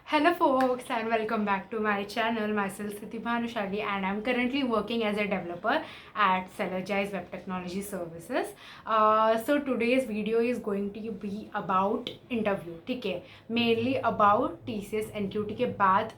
Hello folks and welcome back to my channel. Myself Siti Bhanushali and I'm currently working as a developer at Celergize Web Technology Services. So today's video is going to be about interview. ठीक है, mainly about TCS NQT के बाद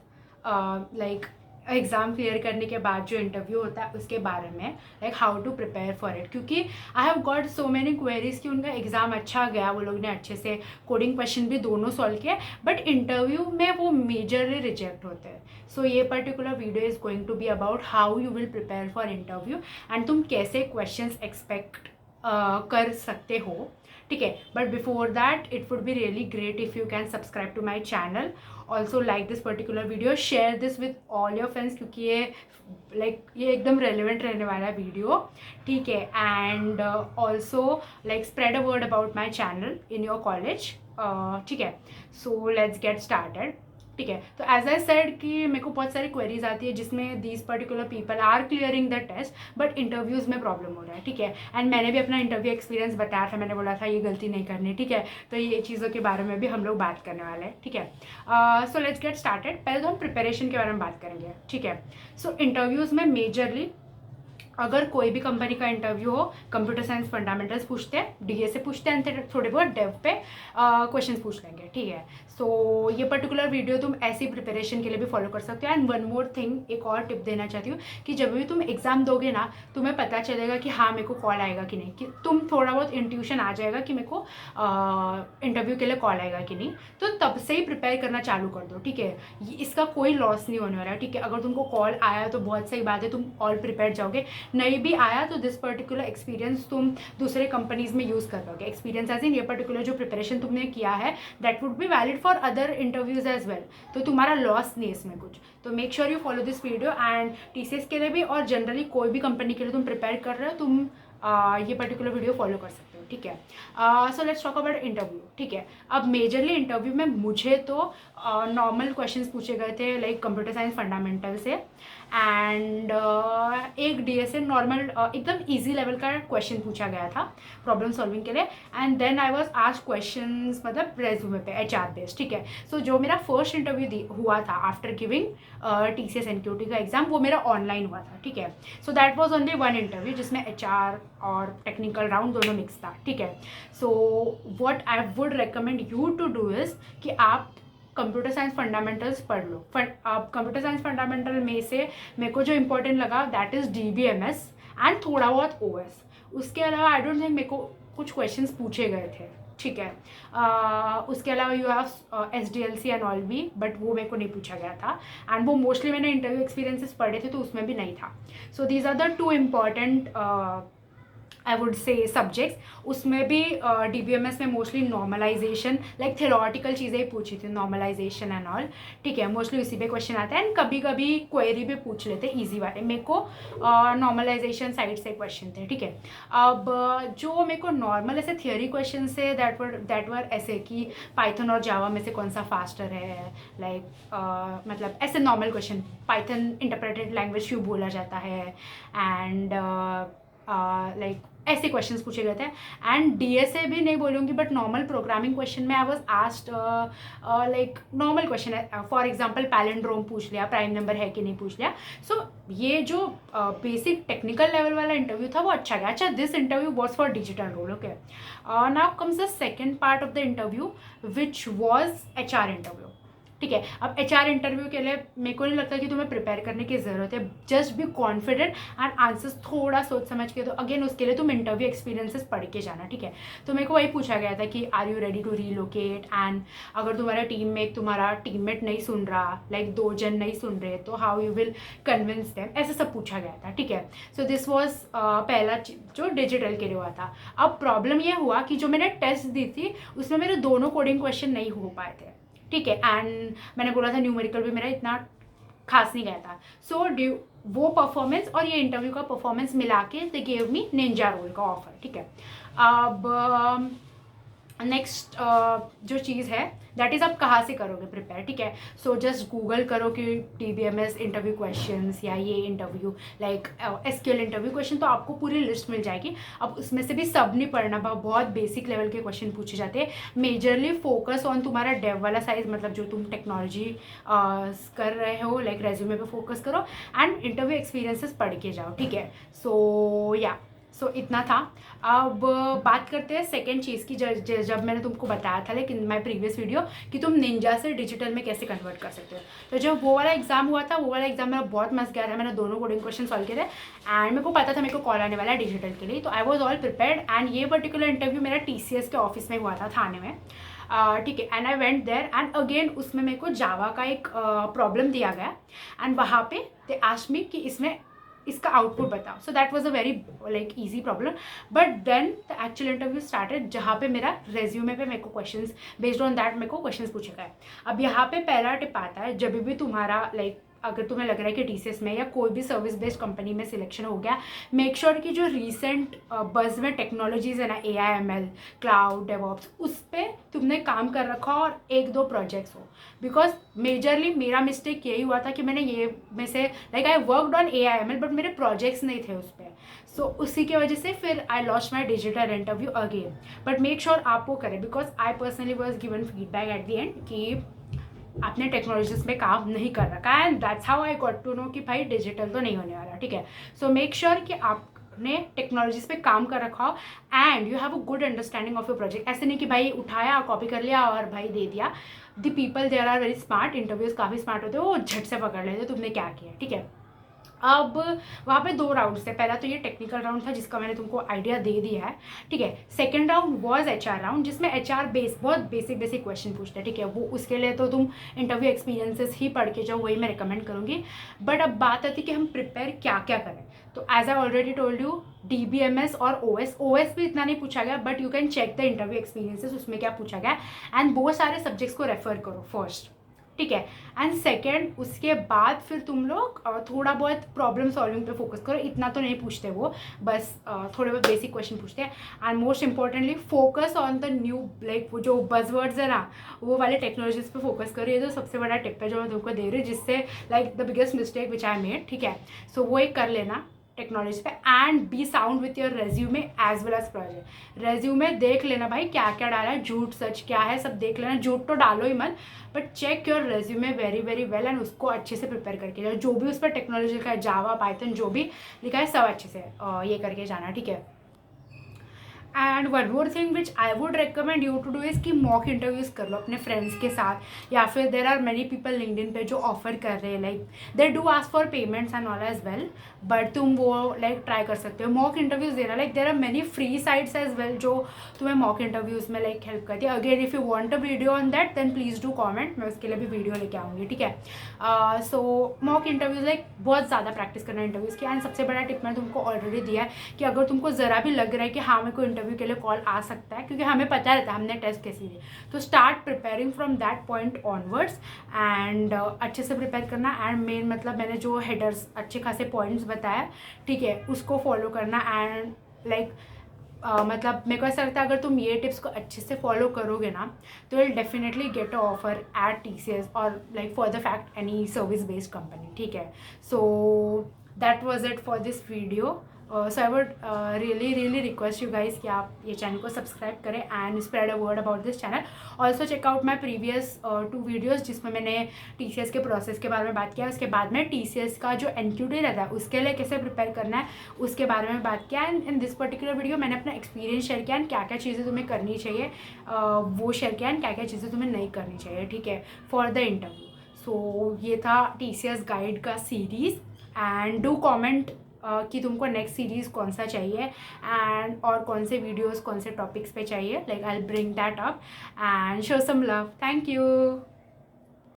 like exam clear करने के बाद जो interview होता है उसके बारे में, like how to prepare for it. क्योंकि I have got so many queries कि उनका एग्ज़ाम अच्छा गया, वो लोग ने अच्छे से कोडिंग क्वेश्चन भी दोनों सॉल्व किए, बट इंटरव्यू में वो मेजरली रिजेक्ट होते हैं. सो ये particular video is going to be about how you will prepare for interview and तुम कैसे क्वेश्चन एक्सपेक्ट कर सकते हो. ठीक है, but before that it would be really great if you can subscribe to my channel. Also like this particular video, share this with all your friends क्योंकि ये एकदम रेलिवेंट रहने वाला वीडियो. ठीक है, and also like spread a word about my channel in your college. ठीक है, so let's get started. ठीक है, तो एज आई सेड कि मेरे को बहुत सारी क्वेरीज आती है जिसमें these particular people are clearing the test but interviews में प्रॉब्लम हो रहा है. ठीक है, एंड मैंने भी अपना इंटरव्यू एक्सपीरियंस बताया था, मैंने बोला था ये गलती नहीं करनी. ठीक है, तो ये चीज़ों के बारे में भी हम लोग बात करने वाले हैं. ठीक है, सो लेट्स गेट स्टार्टेड. पहले तो हम प्रिपरेशन के बारे में बात करेंगे. ठीक है, सो इंटरव्यूज़ में मेजरली अगर कोई भी कंपनी का इंटरव्यू हो, कंप्यूटर साइंस फंडामेंटल्स पूछते हैं, डीए से पूछते हैं, थोड़े बहुत डेव पे क्वेश्चन पूछ लेंगे. ठीक है, सो ये पर्टिकुलर वीडियो तुम ऐसी प्रिपरेशन के लिए भी फॉलो कर सकते हो. एंड वन मोर थिंग, एक और टिप देना चाहती हूँ कि जब भी तुम एग्जाम दोगे ना, तुम्हें पता चलेगा कि हाँ मेरे को कॉल आएगा कि नहीं, कि तुम थोड़ा बहुत इंट्यूशन आ जाएगा कि मेरे को इंटरव्यू के लिए कॉल आएगा कि नहीं, तो तब से ही प्रिपेयर करना चालू कर दो. ठीक है, इसका कोई लॉस नहीं होने वाला है. ठीक है, अगर तुमको कॉल आया तो बहुत सही बात है, तुम ऑल प्रिपेयर जाओगे. नहीं भी आया तो दिस पर्टिकुलर एक्सपीरियंस तुम दूसरे कंपनीज में यूज़ कर पाओगे. एक्सपीरियंस एज इन ये पर्टिकुलर जो प्रिपरेशन तुमने किया है that would be valid for other interviews as well. तो तुम्हारा लॉस नहीं है इसमें कुछ. तो make sure you follow this video. And TCS के लिए भी और जनरली कोई भी कंपनी के लिए तुम प्रिपेयर कर रहे हो, तुम ये पर्टिकुलर वीडियो फॉलो कर सकते हो. ठीक है, so let's talk about interview. ठीक है, अब मेजरली इंटरव्यू में मुझे तो नॉर्मल क्वेश्चंस पूछे गए थे लाइक कंप्यूटर साइंस फंडामेंटल से, एंड एक डीएसए नॉर्मल एकदम इजी लेवल का क्वेश्चन पूछा गया था प्रॉब्लम सॉल्विंग के लिए. And then I was asked questions मतलब रेज्यूमे पे एचआर बेस्ड. ठीक है, सो जो मेरा फर्स्ट इंटरव्यू हुआ था आफ्टर गिविंग टीसीएस एनक्यूटी का एग्जाम, वो मेरा ऑनलाइन हुआ था. ठीक है, so that was only one interview जिसमें एचआर और टेक्निकल राउंड दोनों मिक्स था. ठीक है, so what I would recommend you to do is कि आप कंप्यूटर साइंस फंडामेंटल्स पढ़ लो. आप कंप्यूटर साइंस फंडामेंटल में से मेरे को जो इंपॉर्टेंट लगा दैट इज़ DBMS एंड थोड़ा बहुत OS. उसके अलावा आई डोंट थिंक मेरे को कुछ क्वेश्चंस पूछे गए थे. ठीक है, उसके अलावा you have SDLC and all भी, बट वो मेरे को नहीं पूछा गया था. एंड वो मोस्टली मैंने इंटरव्यू एक्सपीरियंसेस पढ़े थे तो उसमें भी नहीं था. So these are the two important I would say subjects. उसमें भी DBMS में मोस्टली नॉर्मलाइजेशन लाइक थेरोटिकल चीज़ें ही पूछी थी, नॉर्मलाइजेशन एंड ऑल. ठीक है, मोस्टली उसी पे क्वेश्चन आता है एंड कभी कभी क्वेरी भी पूछ लेते ईजी वाले. मेरे को नॉर्मलाइजेशन साइड से क्वेश्चन थे. ठीक है, अब जो मेरे को नॉर्मल ऐसे theory question say that were ऐसे कि पाइथन और जावा में से कौन सा फास्टर है, लाइक मतलब ऐसे normal question. Python interpreted language क्यों बोला जाता है, एंड लाइक ऐसे क्वेश्चंस पूछे गए थे. एंड डीएसए भी नहीं बोलूँगी बट नॉर्मल प्रोग्रामिंग क्वेश्चन में आई was asked like normal question है. फॉर एग्जांपल पैलिंड्रोम पूछ लिया, प्राइम नंबर है कि नहीं पूछ लिया. सो ये जो बेसिक टेक्निकल लेवल वाला इंटरव्यू था वो अच्छा गया. अच्छा, this interview was for digital role. Okay, now comes the second part of the interview which was HR interview. ठीक है, अब HR इंटरव्यू के लिए मेरे को नहीं लगता कि तुम्हें प्रिपेयर करने की ज़रूरत है. Just be confident and answers थोड़ा सोच समझ के. तो अगेन उसके लिए तुम इंटरव्यू एक्सपीरियंसेस पढ़ के जाना. ठीक है, तो मेरे को वही पूछा गया था कि are you ready to relocate, and अगर तुम्हारा टीममेट नहीं सुन रहा, लाइक 2 जन नहीं सुन रहे, तो how you will convince them, ऐसे सब पूछा गया था. ठीक है, सो दिस वॉज पहला जो डिजिटल के लिए हुआ था. अब प्रॉब्लम ये हुआ कि जो मैंने टेस्ट दी थी उसमें मेरे दोनों कोडिंग क्वेश्चन नहीं हो पाए थे. ठीक है, एंड मैंने बोला था न्यूमेरिकल भी मेरा इतना खास नहीं गया था. सो वो परफॉर्मेंस और ये इंटरव्यू का परफॉर्मेंस मिला के they gave me ninja role का ऑफर. ठीक है, अब नेक्स्ट जो चीज़ है दैट इज़ आप कहाँ से करोगे प्रिपेयर, ठीक है। सो जस्ट गूगल करो कि TBMS इंटरव्यू क्वेश्चंस या ये interview like SQL interview question, तो आपको पूरी लिस्ट मिल जाएगी। अब उसमें से भी सब नहीं पढ़ना, बहुत बेसिक लेवल के क्वेश्चन पूछे जाते हैं। मेजरली फोकस ऑन तुम्हारा डेव वाला साइज, मतलब जो तुम टेक्नोलॉजी कर रहे हो लाइक रेज्यूमे पे फोकस करो एंड इंटरव्यू एक्सपीरियंसेस पढ़ के जाओ, ठीक है। सो इतना था। अब बात करते हैं सेकेंड चीज़ की, जब मैंने तुमको बताया था लेकिन माई प्रीवियस वीडियो कि तुम निंजा से डिजिटल में कैसे कन्वर्ट कर सकते हो। तो जब वो वाला एग्जाम हुआ था, वो वाला एग्जाम मेरा बहुत मस्त गया था। मैंने दोनों कोडिंग क्वेश्चन सॉल्व किए थे एंड मेरे को पता था मेरे को कॉल आने वाला है डिजिटल के लिए, तो I was all prepared. And ये पर्टिकुलर इंटरव्यू मेरा TCS के ऑफिस में हुआ था, थाने में, ठीक है। And I went there and again उसमें मेरे को जावा का एक प्रॉब्लम दिया गया एंड वहाँ पे दे आस्क्ड मी कि इसमें इसका आउटपुट बताओ। So that was a very like easy problem, but then the actual interview started, जहाँ पे मेरा रेज्यूमे पे मेरे को क्वेश्चंस बेस्ड ऑन दैट मेरे को क्वेश्चंस पूछे गए। अब यहाँ पे पहला टिप आता है, जब भी तुम्हारा लाइक अगर तुम्हें लग रहा है कि TCS में या कोई भी सर्विस बेस्ड कंपनी में सिलेक्शन हो गया, मेक श्योर कि जो रीसेंट बज़ में टेक्नोलॉजीज़ है ना, AI ML क्लाउड डेवऑप्स, उस पर तुमने काम कर रखा हो और 1-2 प्रोजेक्ट्स हो। बिकॉज मेजरली मेरा मिस्टेक यही हुआ था कि मैंने ये में से like I worked on AI ML but मेरे प्रोजेक्ट्स नहीं थे उस पर। सो उसी की वजह से फिर I lost my digital interview again. But make sure आप वो करें, because I personally was given feedback at the end कि आपने टेक्नोलॉजीज में काम नहीं कर रखा है and that's how I got to know कि भाई डिजिटल तो नहीं होने वाला, ठीक है। सो मेक श्योर कि आपने टेक्नोलॉजीज पे काम कर रखा हो and you have a good understanding of your project. ऐसे नहीं कि भाई उठाया कॉपी कर लिया और भाई दे दिया। The people there are very smart, interviews काफ़ी स्मार्ट होते हैं, वो झट से पकड़ लेते तुमने क्या किया, ठीक है। अब वहाँ पे 2 राउंड्स थे। पहला तो ये टेक्निकल राउंड था जिसका मैंने तुमको आइडिया दे दिया है, ठीक है। Second round was HR round, जिसमें HR बहुत बेसिक क्वेश्चन पूछते हैं, ठीक है। वो उसके लिए तो तुम इंटरव्यू एक्सपीरियंसेस ही पढ़ के जाओ, वही मैं रिकमेंड करूँगी। बट अब बात आती है कि हम प्रिपेयर क्या क्या करें। तो as I already told you, DBMS और OS भी इतना नहीं पूछा गया, but you can check the interview experiences, उसमें क्या पूछा गया एंड बहुत सारे सब्जेक्ट्स को रेफर करो फर्स्ट, ठीक है। एंड सेकेंड, उसके बाद फिर तुम लोग थोड़ा बहुत प्रॉब्लम सॉल्विंग पे फोकस करो। इतना तो नहीं पूछते वो, बस थोड़े बहुत बेसिक क्वेश्चन पूछते हैं। And most importantly focus on the new like वो जो बज़वर्ड्स है ना, वो वाले टेक्नोलॉजीज पे फोकस करो। ये तो सबसे बड़ा टिप है जो मैं तुमको दे रही हूँ, जिससे like the biggest mistake which I made, ठीक है। सो वो एक कर लेना टेक्नोलॉजी पे and be sound with your resume as well as project. Resume देख लेना भाई क्या क्या डाला है, झूठ सच क्या है सब देख लेना। झूठ तो डालो ही मत, but check your resume very well and उसको अच्छे से प्रिपेयर करके जाओ। जो भी उस पर टेक्नोलॉजी लिखा है, जावा पाइथन जो भी लिखा है सब अच्छे से ये करके जाना, ठीक है। And one more thing which I would recommend you to do is कि मॉक इंटरव्यूज़ कर लो अपने फ्रेंड्स के साथ, या फिर there are many people LinkedIn पे जो ऑफर कर रहे हैं, like they do ask for payments and all as well, but तुम वो लाइक ट्राई कर सकते हो मॉक इंटरव्यूज़ देना। Like there are many free sites as well जो तुम्हें मॉक इंटरव्यूज़ में लाइक हेल्प करती है। Again if you want a video on that then please do comment, मैं उसके लिए भी वीडियो लेके आऊँगी, ठीक है। सो मॉक इंटरव्यूज़ लाइक बहुत ज़्यादा प्रैक्टिस करना इंटरव्यूज़ की। एंड सबसे बड़ा टिप मैंने तुमको ऑलरेडी दिया है कि अगर तुमको ज़रा भी लग रहा है कि हाँ मेरे को इंटरव्यू के लिए कॉल आ सकता है, क्योंकि हमें पता रहता है हमने टेस्ट कैसे दिए, तो start preparing from that point onwards and अच्छे से प्रिपेयर करना। एंड मेन मतलब मैंने जो हेडर्स अच्छे खासे पॉइंट्स बताया, ठीक है, उसको फॉलो करना। एंड लाइक मतलब मेरे को ऐसा लगता है अगर तुम ये टिप्स को अच्छे से फॉलो करोगे ना, तो will definitely get a offer at TCS और like for the fact any service based company, ठीक है। So that was it for this video. So I would really request you guys कि आप ये चैनल को सब्सक्राइब करें and spread a word about this channel. Also check out my previous 2 videos जिसमें मैंने TCS के प्रोसेस के बारे में बात किया, उसके बाद में TCS का जो NQT रहता है उसके लिए कैसे प्रिपेयर करना है उसके बारे में बात किया। And in this particular video मैंने अपना एक्सपीरियंस शेयर किया एंड क्या क्या चीज़ें तुम्हें करनी चाहिए वो शेयर किया एंड क्या क्या चीज़ें तुम्हें नहीं करनी चाहिए, ठीक है, फॉर द इंटरव्यू। सो ये था TCS गाइड का सीरीज़ एंड डू कॉमेंट कि तुमको नेक्स्ट सीरीज़ कौन सा चाहिए एंड और कौन से वीडियोस कौन से टॉपिक्स पे चाहिए, like I will bring that up and show some love. Thank you.